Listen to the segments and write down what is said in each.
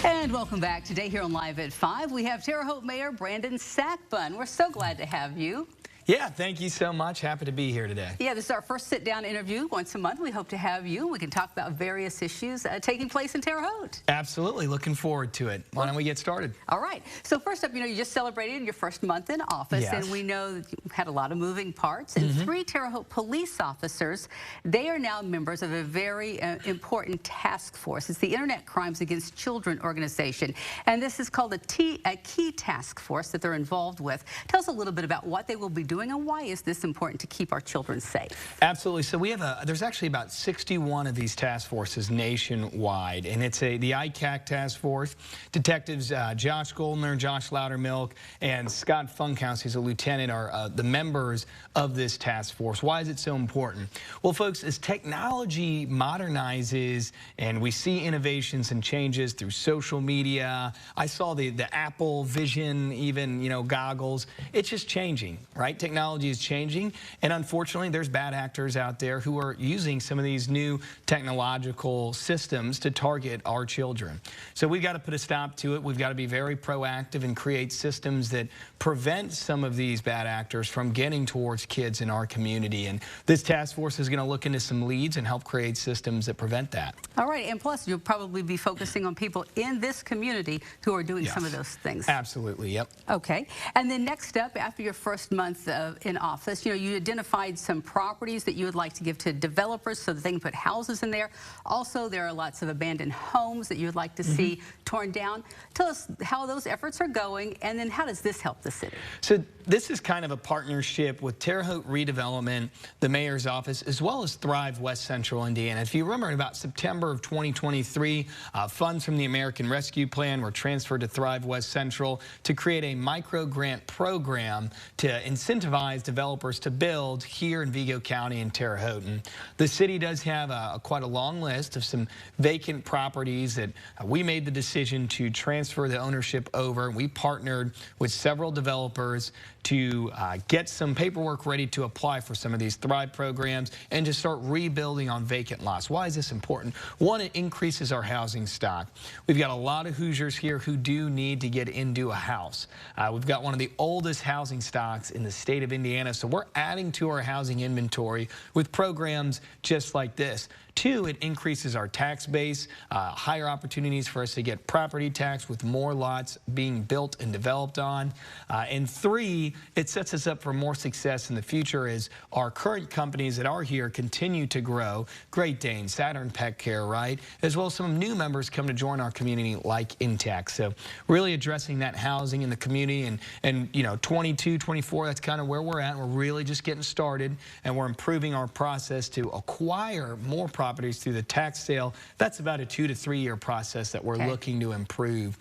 And welcome back. Today here on Live at 5, we have Terre Haute Mayor Mayor Sakbun. We're so glad to have you. Yeah, thank you so much. Happy to be here today. Yeah, this is our first sit-down interview once a month. We hope to have you. We can talk about various issues taking place in Terre Haute. Absolutely. Looking forward to it. Why don't we get started? All right. So first up, you just celebrated your first month in office, yes. and we know that you had a lot of moving parts. And 3 Terre Haute police officers, they are now members of a very important task force. It's the Internet Crimes Against Children organization, and this is called a key task force that they're involved with. Tell us a little bit about what they will be doing and why is this important to keep our children safe? Absolutely. So we have there's actually about 61 of these task forces nationwide, and it's the ICAC task force. Detectives Josh Goldner, Josh Loudermilk, and Scott Funkhouse, who's a lieutenant, are the members of this task force. Why is it so important? Well, folks, as technology modernizes and we see innovations and changes through social media, I saw the Apple Vision, even, goggles. It's just changing, right? Technology is changing, and unfortunately there's bad actors out there who are using some of these new technological systems to target our children. So we've got to put a stop to it. We've got to be very proactive and create systems that prevent some of these bad actors from getting towards kids in our community, and this task force is going to look into some leads and help create systems that prevent that. All right, and plus you'll probably be focusing on people in this community who are doing some of those things. Absolutely, yep. Okay, and then next up, after your first month in office, you identified some properties that you would like to give to developers so that they can put houses in there. Also, there are lots of abandoned homes that you would like to see torn down. Tell us how those efforts are going, and then how does this help the city? So this is kind of a partnership with Terre Haute Redevelopment, the mayor's office, as well as Thrive West Central Indiana. If you remember, in about September of 2023, funds from the American Rescue Plan were transferred to Thrive West Central to create a micro-grant program to incentivize developers to build here in Vigo County and Terre Haute. And the city does have quite a long list of some vacant properties that we made the decision to transfer the ownership over. We partnered with several developers to get some paperwork ready to apply for some of these Thrive programs and to start rebuilding on vacant lots. Why is this important? One, it increases our housing stock. We've got a lot of Hoosiers here who do need to get into a house. We've got one of the oldest housing stocks in the state of Indiana, so we're adding to our housing inventory with programs just like this. 2, it increases our tax base, higher opportunities for us to get property tax with more lots being built and developed on. And 3, it sets us up for more success in the future as our current companies that are here continue to grow. Great Dane, Saturn Pet Care, right? As well as some new members come to join our community like Intact. So really addressing that housing in the community, and 22, 24, that's kind of where we're at. We're really just getting started, and we're improving our process to acquire more properties through the tax sale. That's about a 2 to 3 year process that we're looking to improve.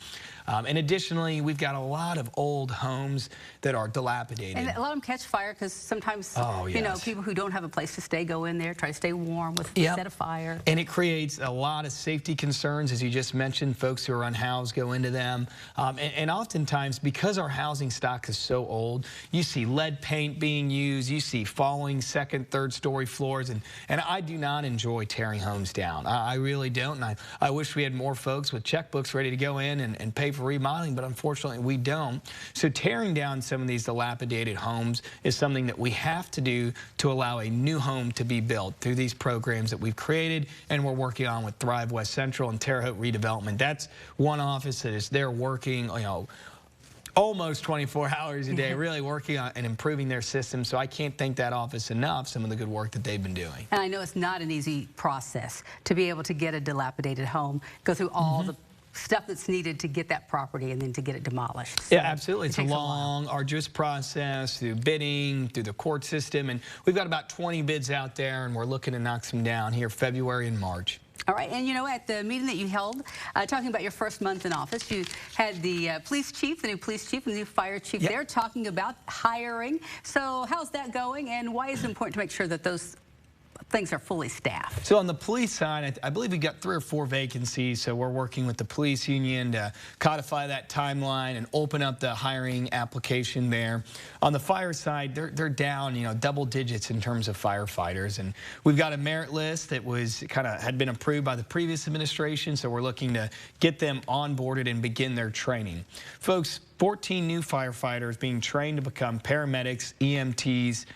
And additionally, we've got a lot of old homes that are dilapidated. And a lot of them catch fire because sometimes, people who don't have a place to stay go in there, try to stay warm with a set of fire. And it creates a lot of safety concerns, as you just mentioned. Folks who are unhoused go into them. And oftentimes, because our housing stock is so old, you see lead paint being used, you see falling second, third story floors, and I do not enjoy tearing homes down. I really don't, and I wish we had more folks with checkbooks ready to go in and pay for remodeling, but unfortunately we don't. So tearing down some of these dilapidated homes is something that we have to do to allow a new home to be built through these programs that we've created and we're working on with Thrive West Central and Terre Haute Redevelopment. That's one office that is there working, almost 24 hours a day, really working on and improving their system. So I can't thank that office enough, some of the good work that they've been doing. And I know it's not an easy process to be able to get a dilapidated home, go through all the stuff that's needed to get that property and then to get it demolished. So yeah, absolutely. It's a long, arduous process through bidding, through the court system, and we've got about 20 bids out there, and we're looking to knock some down here February and March. All right, and at the meeting that you held, talking about your first month in office, you had the police chief, the new police chief, and the new fire chief there talking about hiring. So how's that going, and why is it important to make sure that those things are fully staffed? So on the police side, I believe we got 3 or 4 vacancies, so we're working with the police union to codify that timeline and open up the hiring application there. On the fire side, they're down, double digits in terms of firefighters, and we've got a merit list that had been approved by the previous administration, so we're looking to get them onboarded and begin their training. Folks, 14 new firefighters being trained to become paramedics, EMTs.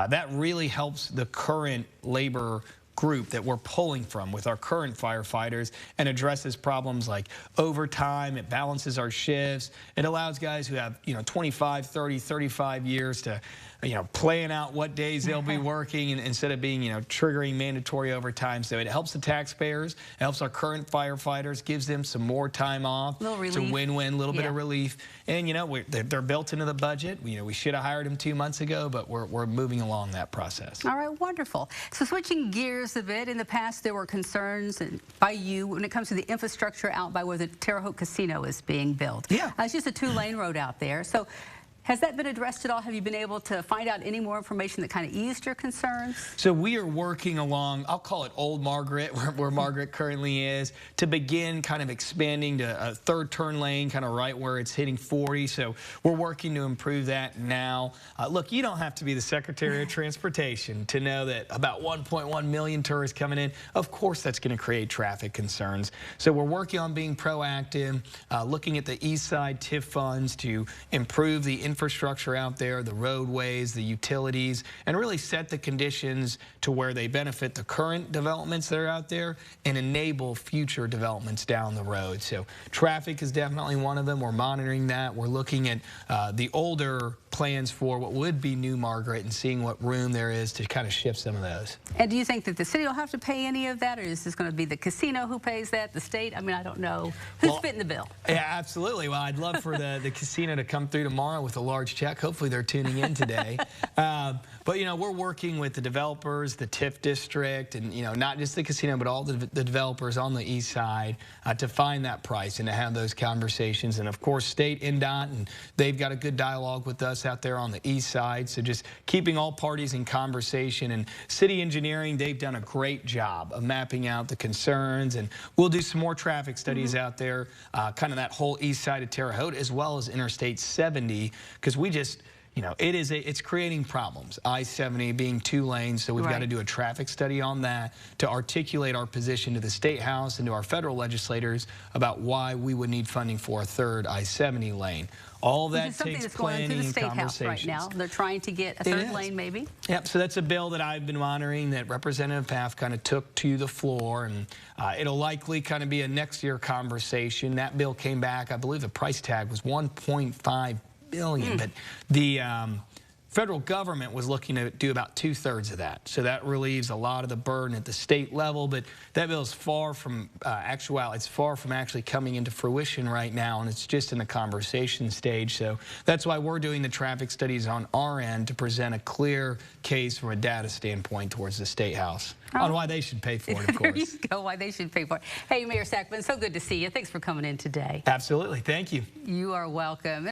That really helps the current labor group that we're pulling from with our current firefighters and addresses problems like overtime. It balances our shifts. It allows guys who have 25, 30, 35 years to plan out what days they'll be working instead of being triggering mandatory overtime. So it helps the taxpayers, it helps our current firefighters, gives them some more time off. It's a win-win, a little bit of relief. And they're built into the budget. We should have hired them 2 months ago, but we're moving along that process. All right, wonderful. So switching gears a bit, in the past there were concerns by you when it comes to the infrastructure out by where the Terre Haute Casino is being built. Yeah. It's just a 2-lane road out there. So has that been addressed at all? Have you been able to find out any more information that kind of eased your concerns? So we are working along, I'll call it Old Margaret, where Margaret currently is, to begin kind of expanding to a 3rd turn lane, kind of right where it's hitting 40. So we're working to improve that now. Look, you don't have to be the Secretary of Transportation to know that about 1.1 million tourists coming in. Of course, that's going to create traffic concerns. So we're working on being proactive, looking at the East Side TIF funds to improve the infrastructure out there, the roadways, the utilities, and really set the conditions to where they benefit the current developments that are out there and enable future developments down the road. So traffic is definitely one of them. We're monitoring that. We're looking at the older plans for what would be New Margaret and seeing what room there is to kind of shift some of those. And do you think that the city will have to pay any of that, or is this going to be the casino who pays that, the state? I mean, I don't know. Who's fitting the bill? Yeah, absolutely. Well, I'd love for the casino to come through tomorrow with a large check. Hopefully they're tuning in today. But, we're working with the developers, the TIF district, and, not just the casino, but all the developers on the east side to find that price and to have those conversations. And, of course, State NDOT, and they've got a good dialogue with us out there on the east side. So just keeping all parties in conversation. And city engineering, they've done a great job of mapping out the concerns. And we'll do some more traffic studies out there, kind of that whole east side of Terre Haute, as well as Interstate 70, because we just... it's creating problems. I-70 being 2 lanes, so we've got to do a traffic study on that to articulate our position to the State House and to our federal legislators about why we would need funding for a 3rd I-70 lane. All that takes planning and conversations. Right now, they're trying to get a 3rd lane, maybe. Yep. So that's a bill that I've been monitoring that Representative Paff kind of took to the floor, and it'll likely kind of be a next year conversation. That bill came back. I believe the price tag was $1.5 billion, but the federal government was looking to do about 2/3 of that. So that relieves a lot of the burden at the state level, but that bill is far from it's far from actually coming into fruition right now, and it's just in the conversation stage. So that's why we're doing the traffic studies on our end to present a clear case from a data standpoint towards the State House on why they should pay for it, of course. There you go, why they should pay for it. Hey, Mayor Sakbun, so good to see you. Thanks for coming in today. Absolutely. Thank you. You are welcome.